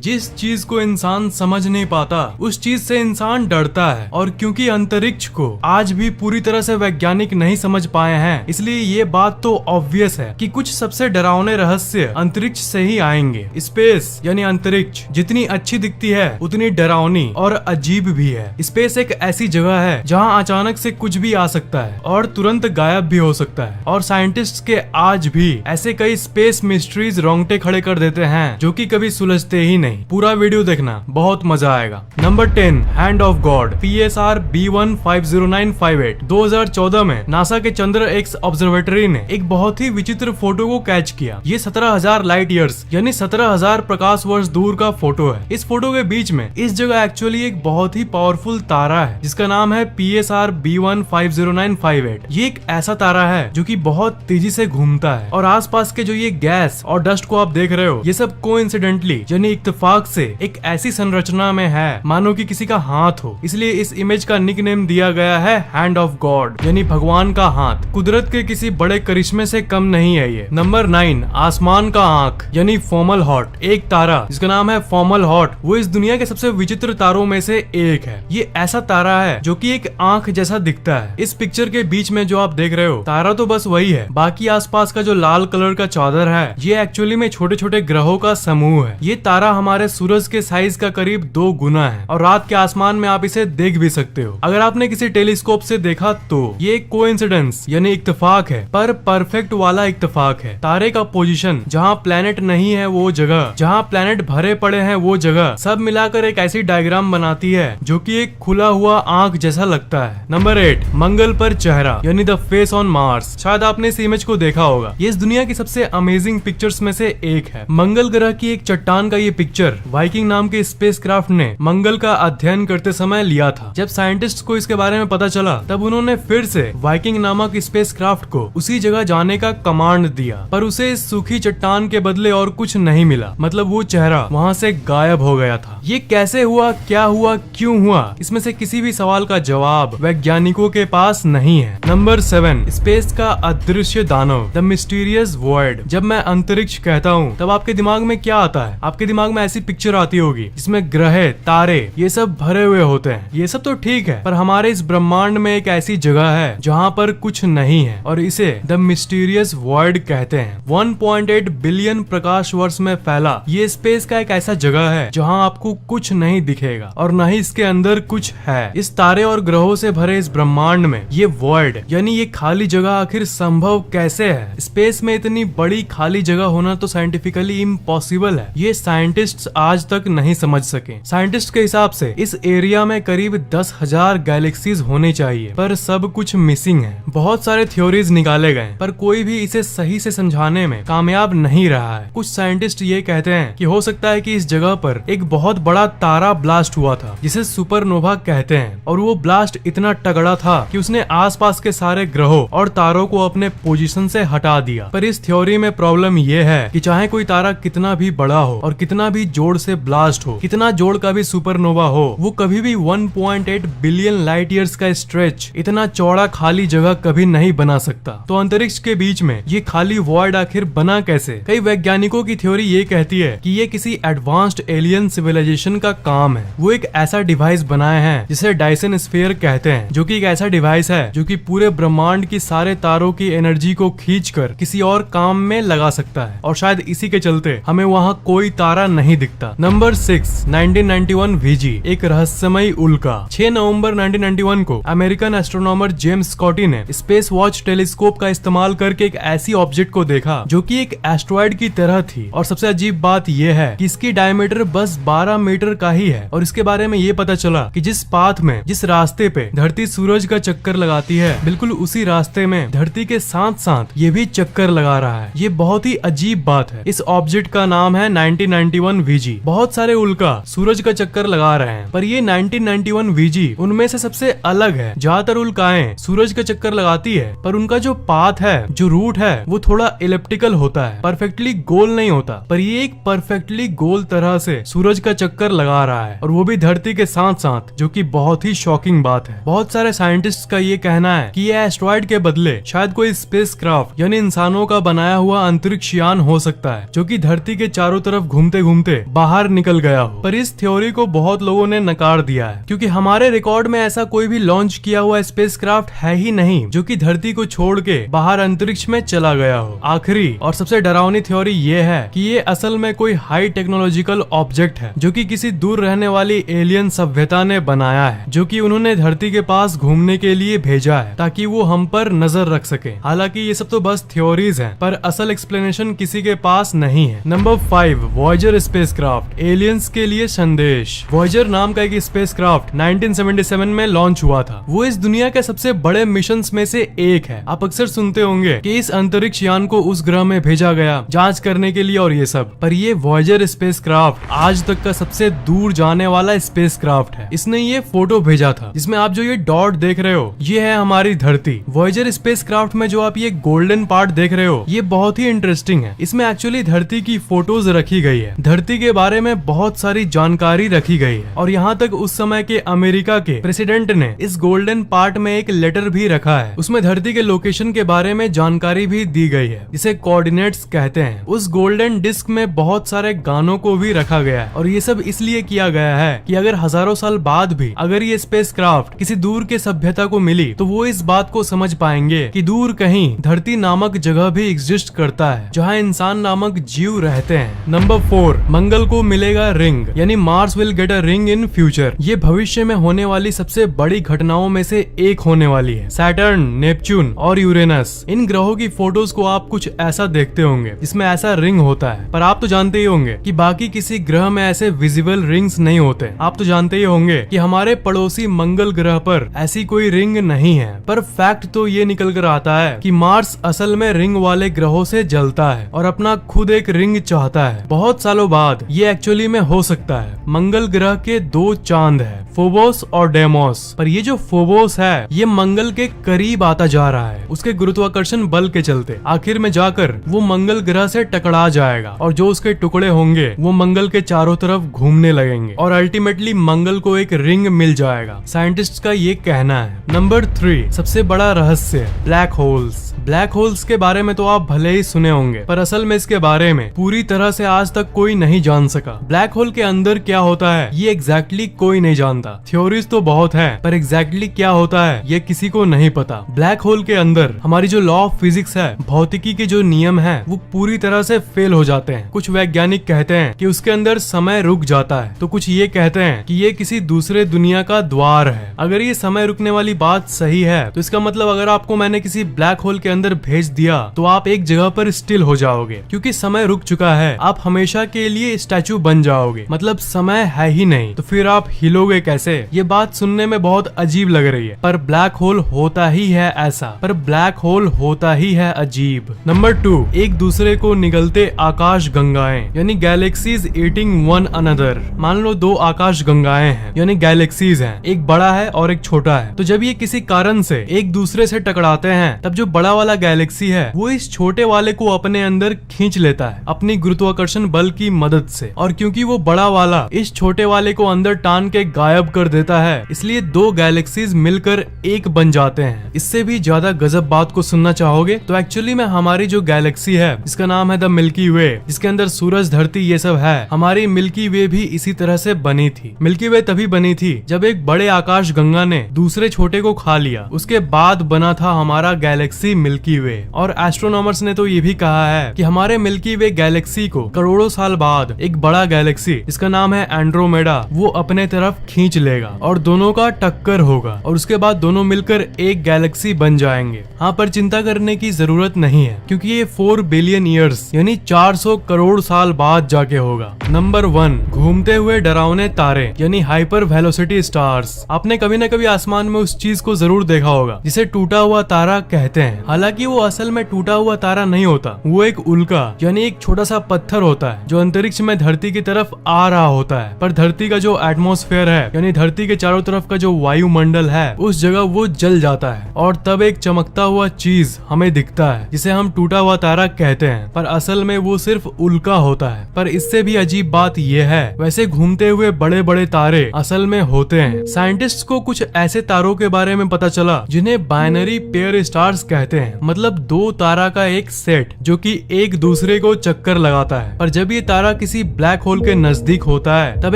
जिस चीज को इंसान समझ नहीं पाता उस चीज से इंसान डरता है, और क्योंकि अंतरिक्ष को आज भी पूरी तरह से वैज्ञानिक नहीं समझ पाए हैं, इसलिए ये बात तो ऑब्वियस है कि कुछ सबसे डरावने रहस्य अंतरिक्ष से ही आएंगे। स्पेस यानी अंतरिक्ष जितनी अच्छी दिखती है उतनी डरावनी और अजीब भी है। स्पेस एक ऐसी जगह है जहाँ अचानक से कुछ भी आ सकता है और तुरंत गायब भी हो सकता है, और साइंटिस्ट के आज भी ऐसे कई स्पेस मिस्ट्रीज रोंगटे खड़े कर देते हैं जो कि कभी सुलझते ही नहीं। पूरा वीडियो देखना, बहुत मजा आएगा। Number 10, hand of God, PSR B1509558। 2014 में नासा के चंद्र एक्स ऑब्जर्वेटरी ने एक बहुत ही विचित्र फोटो को कैच किया। ये 17,000 लाइट ईयर्स यानी 17,000 प्रकाश वर्ष दूर का फोटो है। इस फोटो के बीच में इस जगह एक्चुअली एक बहुत ही पावरफुल तारा है जिसका नाम है PSR B1509558। ये एक ऐसा तारा है जो कि बहुत तेजी से घूमता है, और आसपास के जो ये गैस और डस्ट को आप देख रहे हो ये सब कोइंसिडेंटली यानी इत्तेफाक से एक ऐसी संरचना में है मानो कि किसी का हाथ हो। इसलिए इस इमेज का निकनेम दिया गया है हैंड ऑफ गॉड यानी भगवान का हाथ। कुदरत के किसी बड़े करिश्मे से कम नहीं है ये। नंबर 9, आसमान का आंख यानी फोमलहॉट, एक तारा जिसका नाम है फोमलहॉट। वो इस दुनिया के सबसे विचित्र तारों में से एक है। ये ऐसा तारा है जो कि एक आंख जैसा दिखता है। इस पिक्चर के बीच में जो आप देख रहे हो तारा तो बस वही है, बाकी आसपास का जो लाल कलर का चादर है ये एक्चुअली में छोटे छोटे ग्रहों का समूह है। ये तारा हमारे सूरज के साइज का करीब 2 गुना है, और रात के आसमान में आप इसे देख भी सकते हो। अगर आपने किसी टेलीस्कोप से देखा तो ये एक कोइंसिडेंस यानी इत्तेफाक है, पर परफेक्ट वाला इत्तेफाक है। तारे का पोजीशन, जहाँ प्लेनेट नहीं है वो जगह, जहाँ प्लेनेट भरे पड़े हैं वो जगह, सब मिलाकर एक ऐसी डायग्राम बनाती है जो कि एक खुला हुआ आंख जैसा लगता है। नंबर 8, मंगल पर चेहरा यानी द फेस ऑन मार्स। शायद आपने इस इमेज को देखा होगा। ये इस दुनिया की सबसे अमेजिंग पिक्चर्स में से एक है। मंगल ग्रह की एक चट्टान का ये पिक्चर वाइकिंग नाम के स्पेसक्राफ्ट ने मंगल का अध्ययन करते समय लिया था। जब साइंटिस्ट को इसके बारे में पता चला तब उन्होंने फिर से वाइकिंग नामक स्पेसक्राफ्ट को उसी जगह जाने का कमांड दिया, पर उसे इस सूखी चट्टान के बदले और कुछ नहीं मिला। मतलब वो चेहरा वहाँ से गायब हो गया था। ये कैसे हुआ, क्या हुआ, क्यों हुआ, इसमें से किसी भी सवाल का जवाब वैज्ञानिकों के पास नहीं है। नंबर 7, स्पेस का अदृश्य दानव, द मिस्टीरियस वॉइड। जब मैं अंतरिक्ष कहता हूँ तब आपके दिमाग में क्या आता है? आपके दिमाग में ऐसी पिक्चर आती होगी जिसमें ग्रह, तारे ये सब भरे हुए होते हैं। ये सब तो ठीक है, पर हमारे इस ब्रह्मांड में एक ऐसी जगह है जहाँ पर कुछ नहीं है, और इसे द मिस्टीरियस वॉइड कहते हैं। 1.8 बिलियन प्रकाश वर्ष में फैला ये स्पेस का एक ऐसा जगह है जहाँ आपको कुछ नहीं दिखेगा और न ही इसके अंदर कुछ है। इस तारे और ग्रहों से भरे इस ब्रह्मांड में ये वॉइड यानी ये खाली जगह आखिर संभव कैसे है? स्पेस में इतनी बड़ी खाली जगह होना तो साइंटिफिकली इम्पॉसिबल है। ये साइंटिस्ट्स आज तक नहीं समझ सके। साइंटिस्ट के हिसाब से इस एरिया में करीब 10,000 गैलेक्सीज होने चाहिए, पर सब कुछ मिसिंग है। बहुत सारे थ्योरीज निकाले गए पर कोई भी इसे सही से समझाने में कामयाब नहीं रहा है। कुछ साइंटिस्ट ये कहते हैं कि हो सकता है कि इस जगह पर एक बहुत बड़ा तारा ब्लास्ट हुआ था जिसे सुपरनोवा कहते हैं, और वो ब्लास्ट इतना तगड़ा था कि उसने आसपास के सारे ग्रहों और तारों को अपने पोजीशन से हटा दिया। पर इस थ्योरी में प्रॉब्लम ये है कि चाहे कोई तारा कितना भी बड़ा हो और कितना भी जोर से ब्लास्ट हो, कितना जोर का भी सुपरनोवा हो, वो कभी भी 1.8 बिलियन लाइट ईयर्स का स्ट्रेच, इतना चौड़ा खाली जगह कभी नहीं बना सकता। तो अंतरिक्ष के बीच में ये खाली वॉइड आखिर बना कैसे? कई वैज्ञानिकों की थ्योरी ये कहती है कि ये किसी एडवांस्ड एलियन सिविलाइजेशन का काम है। वो एक ऐसा डिवाइस बनाए हैं जिसे डायसन स्फीयर कहते हैं, जो कि एक ऐसा डिवाइस है जो कि पूरे ब्रह्मांड की सारे तारों की एनर्जी को खींचकर किसी और काम में लगा सकता है, और शायद इसी के चलते हमें वहाँ कोई तारा नहीं दिखता। नंबर 6, 1991 VG, एक रहस्यमयी उल्का। 6 नवंबर 1991 को अमेरिकन एस्ट्रोनॉमर जेम्स स्कॉटी ने स्पेस वॉच टेलीस्कोप का इस्तेमाल करके एक ऐसी ऑब्जेक्ट को देखा जो कि एक एस्ट्रॉइड की तरह थी, और सबसे अजीब बात यह है कि इसकी डायमीटर बस 12 मीटर का ही है। और इसके बारे में ये पता चला कि जिस पाथ में, जिस रास्ते पे धरती सूरज का चक्कर लगाती है, बिल्कुल उसी रास्ते में धरती के साथ साथ ये भी चक्कर लगा रहा है। ये बहुत ही अजीब बात है। इस ऑब्जेक्ट का नाम है 1991 VG। बहुत सारे उल्का सूरज का चक्कर लगा रहे हैं, पर ये 1991 VG उनमें से सबसे अलग है। ज्यादातर उल्काएं सूरज का चक्कर लगाती है, पर उनका जो पाथ है, जो रूट है, वो थोड़ा इलिप्टिकल होता है, परफेक्टली गोल नहीं होता। पर ये एक परफेक्टली गोल तरह से सूरज का चक्कर लगा रहा है, और वो भी धरती के साथ साथ, जो कि बहुत ही शॉकिंग बात है। बहुत सारे साइंटिस्ट का ये कहना है कि ये एस्ट्रॉइड के बदले शायद कोई स्पेसक्राफ्ट यानी इंसानों का बनाया हुआ अंतरिक्ष यान हो सकता है, जो कि धरती के चारों तरफ घूमते घूमते घूमते बाहर निकल गया हो। पर इस थ्योरी को बहुत लोगों ने नकार दिया है, क्योंकि हमारे रिकॉर्ड में ऐसा कोई भी लॉन्च किया हुआ स्पेसक्राफ्ट है ही नहीं जो कि धरती को छोड़ के बाहर अंतरिक्ष में चला गया हो। आखिरी और सबसे डरावनी थ्योरी ये है कि ये असल में कोई हाई टेक्नोलॉजिकल ऑब्जेक्ट है जो कि किसी दूर रहने वाली एलियन सभ्यता ने बनाया है, जो कि उन्होंने धरती के पास घूमने के लिए भेजा है ताकि वो हम पर नजर रख सके। हालांकि ये सब तो बस थ्योरीज हैं, पर असल एक्सप्लेनेशन किसी के पास नहीं है। नंबर 5, वॉयेजर स्पेसक्राफ्ट, एलियंस के लिए संदेश। वॉयेजर नाम का एक स्पेसक्राफ्ट 1977 में लॉन्च हुआ था। वो इस दुनिया के सबसे बड़े मिशन में से एक है। आप अक्सर सुनते होंगे कि इस अंतरिक्ष यान को उस ग्रह में भेजा गया जांच करने के लिए और ये सब, पर ये वॉयेजर स्पेसक्राफ्ट आज तक का सबसे दूर जाने वाला स्पेसक्राफ्ट है। इसने ये फोटो भेजा था जिसमें आप जो ये डॉट देख रहे हो ये है हमारी धरती। वॉयेजर स्पेसक्राफ्ट में जो आप ये गोल्डन पार्ट देख रहे हो ये बहुत ही इंटरेस्टिंग है। इसमें एक्चुअली धरती की फोटोज रखी गई है, धरती के बारे में बहुत सारी जानकारी रखी गई है, और यहाँ तक उस समय के अमेरिका के प्रेसिडेंट ने इस गोल्डन पार्ट में एक लेटर भी रखा है। उसमें धरती के लोकेशन के बारे में जानकारी भी दी गई है, जिसे कोऑर्डिनेट्स कहते हैं। उस गोल्डन डिस्क में बहुत सारे गानों को भी रखा गया है, और ये सब इसलिए किया गया है कि अगर हजारों साल बाद भी अगर ये स्पेसक्राफ्ट किसी दूर के सभ्यता को मिली तो वो इस बात को समझ पाएंगे कि दूर कहीं धरती नामक जगह भी एग्जिस्ट करता है जहाँ इंसान नामक जीव रहते हैं। नंबर 4, मंगल को मिलेगा रिंग, यानी Mars will get a ring in future. ये भविष्य में होने वाली सबसे बड़ी घटनाओं में से एक होने वाली है। सैटर्न, नेपच्यून और यूरेनस, इन ग्रहों की फोटोज को आप कुछ ऐसा देखते होंगे जिसमें ऐसा रिंग होता है, पर आप तो जानते ही होंगे कि बाकी किसी ग्रह में ऐसे विजिबल रिंग्स नहीं होते। आप तो जानते ही होंगे कि हमारे पड़ोसी मंगल ग्रह पर ऐसी कोई रिंग नहीं है। पर फैक्ट तो ये निकल कर आता है कि मार्स असल में रिंग वाले ग्रहों से जलता है और अपना खुद एक रिंग चाहता है। बहुत सालों बाद ये एक्चुअली में हो सकता है। मंगल ग्रह के 2 चांद है, फोबोस और डेमोस, पर ये जो फोबोस है ये मंगल के करीब आता जा रहा है उसके गुरुत्वाकर्षण बल के चलते। आखिर में जाकर वो मंगल ग्रह से टकरा जाएगा और जो उसके टुकड़े होंगे वो मंगल के चारों तरफ घूमने लगेंगे और अल्टीमेटली मंगल को एक रिंग मिल जाएगा। साइंटिस्ट का ये कहना है। नंबर 3, सबसे बड़ा रहस्य, ब्लैक होल्स। ब्लैक होल्स के बारे में तो आप भले ही सुने होंगे, पर असल में इसके बारे में पूरी तरह से आज तक कोई नहीं जान सका। ब्लैक होल के अंदर क्या होता है ये एग्जैक्टली कोई नहीं जानता। थ्योरीज तो बहुत है, पर एग्जैक्टली क्या होता है ये किसी को नहीं पता। ब्लैक होल के अंदर हमारी जो लॉ ऑफ फिजिक्स है, भौतिकी के जो नियम है, वो पूरी तरह से फेल हो जाते हैं। कुछ वैज्ञानिक कहते हैं कि उसके अंदर समय रुक जाता है, तो कुछ ये कहते हैं कि ये किसी दूसरे दुनिया का द्वार है। अगर ये समय रुकने वाली बात सही है तो इसका मतलब अगर आपको मैंने किसी ब्लैक होल के अंदर भेज दिया तो आप एक जगह पर स्टिल हो जाओगे, क्योंकि समय रुक चुका है। आप हमेशा के लिए स्टैचू बन जाओगे, मतलब समय है ही नहीं, तो फिर आप हिलोगे कैसे? ये बात सुनने में बहुत अजीब लग रही है, पर ब्लैक होल होता ही है ऐसा, पर ब्लैक होल होता ही है अजीब। नंबर 2, एक दूसरे को निगलते आकाश गंगाएं, यानी गैलेक्सीज ईटिंग वन अनदर। मान लो 2 आकाश गंगाएं हैं, यानी गैलेक्सीज हैं, एक बड़ा है और एक छोटा है। तो जब ये किसी कारण से एक दूसरे से टकराते हैं तब जो बड़ा वाला गैलेक्सी है वो इस छोटे वाले को अपने अंदर खींच लेता है अपनी गुरुत्वाकर्षण बल की मदद से, और क्योंकि वो बड़ा वाला इस छोटे वाले को अंदर टान के गायब कर देता है, इसलिए 2 गैलेक्सीज मिलकर एक बन जाते हैं। इससे भी ज्यादा गजब बात को सुनना चाहोगे तो एक्चुअली में हमारी जो गैलेक्सी है जिसका नाम है द मिल्की वे, जिसके अंदर सूरज, धरती ये सब है, हमारी मिल्की वे भी इसी तरह से बनी थी। मिल्की वे तभी बनी थी जब एक बड़े आकाश गंगा ने दूसरे छोटे को खा लिया, उसके बाद बना था हमारा गैलेक्सी मिल्की वे। और एस्ट्रोनॉमर्स ने तो ये भी कहा है कि हमारे मिल्की वे गैलेक्सी को करोड़ों साल बाद एक बड़ा गैलेक्सी जिसका नाम है एंड्रोमेडा वो अपने तरफ खींच लेगा और दोनों का टक्कर होगा और उसके बाद दोनों मिलकर एक गैलेक्सी बन जाएंगे। हाँ, पर चिंता करने की जरूरत नहीं है क्योंकि ये 4 बिलियन ईयर्स यानी 400 करोड़ साल बाद जाके होगा। नंबर 1, घूमते हुए डरावने तारे यानी हाइपर वेलोसिटी स्टार्स। आपने कभी न कभी आसमान में उस चीज को जरूर देखा होगा जिसे टूटा हुआ तारा कहते हैं। हालांकि वो असल में टूटा हुआ तारा नहीं होता, वो एक उल्का यानी एक छोटा सा पत्थर होता है जो अंतरिक्ष में धरती की तरफ आ रहा होता है, पर धरती का जो एटमॉस्फेयर है यानी धरती के चारों तरफ का जो वायुमंडल है उस जगह वो जल जाता है और तब एक चमकता हुआ चीज हमें दिखता है जिसे हम टूटा हुआ तारा कहते हैं, पर असल में वो सिर्फ उल्का होता है। पर इससे भी अजीब बात यह है, वैसे घूमते हुए बड़े बड़े तारे असल में होते हैं। साइंटिस्ट को कुछ ऐसे तारों के बारे में पता चला जिन्हें बाइनरी पेयर स्टार्स कहते हैं, मतलब 2 तारा का एक सेट जो कि एक दूसरे को चक्कर लगाता है। पर जब ये तारा किसी ब्लैक होल के नजदीक होता है तब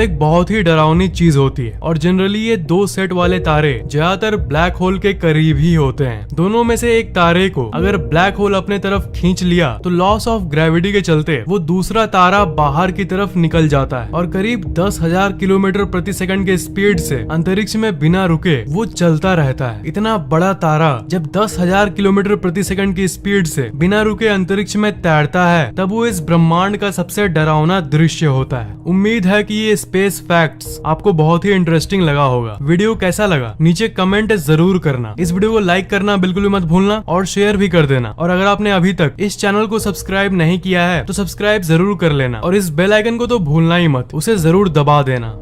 एक बहुत ही डरावनी चीज होती है। और जनरली ये 2 सेट वाले तारे ज्यादातर ब्लैक होल के करीब ही होते हैं। दोनों में से एक तारे को अगर ब्लैक होल अपने तरफ खींच लिया तो लॉस ऑफ ग्रेविटी के चलते वो दूसरा तारा बाहर की तरफ निकल जाता है और करीब 10,000 किलोमीटर प्रति सेकंड के स्पीड से अंतरिक्ष में बिना रुके वो चलता रहता है। इतना बड़ा तारा जब 10,000 किलोमीटर प्रति सेकंड की स्पीड से बिना रुके अंतरिक्ष में तैरता है तब वो इस ब्रह्मांड का सबसे डरावना दृश्य होता है। उम्मीद है कि ये स्पेस फैक्ट्स आपको बहुत ही इंटरेस्टिंग लगा होगा। वीडियो कैसा लगा नीचे कमेंट जरूर करना। इस वीडियो को लाइक करना बिल्कुल भी मत भूलना और शेयर भी कर देना। और अगर आपने अभी तक इस चैनल को सब्सक्राइब नहीं किया है तो सब्सक्राइब जरूर कर लेना और इस बेल आइकन को तो भूलना ही मत, उसे जरूर दबा देना।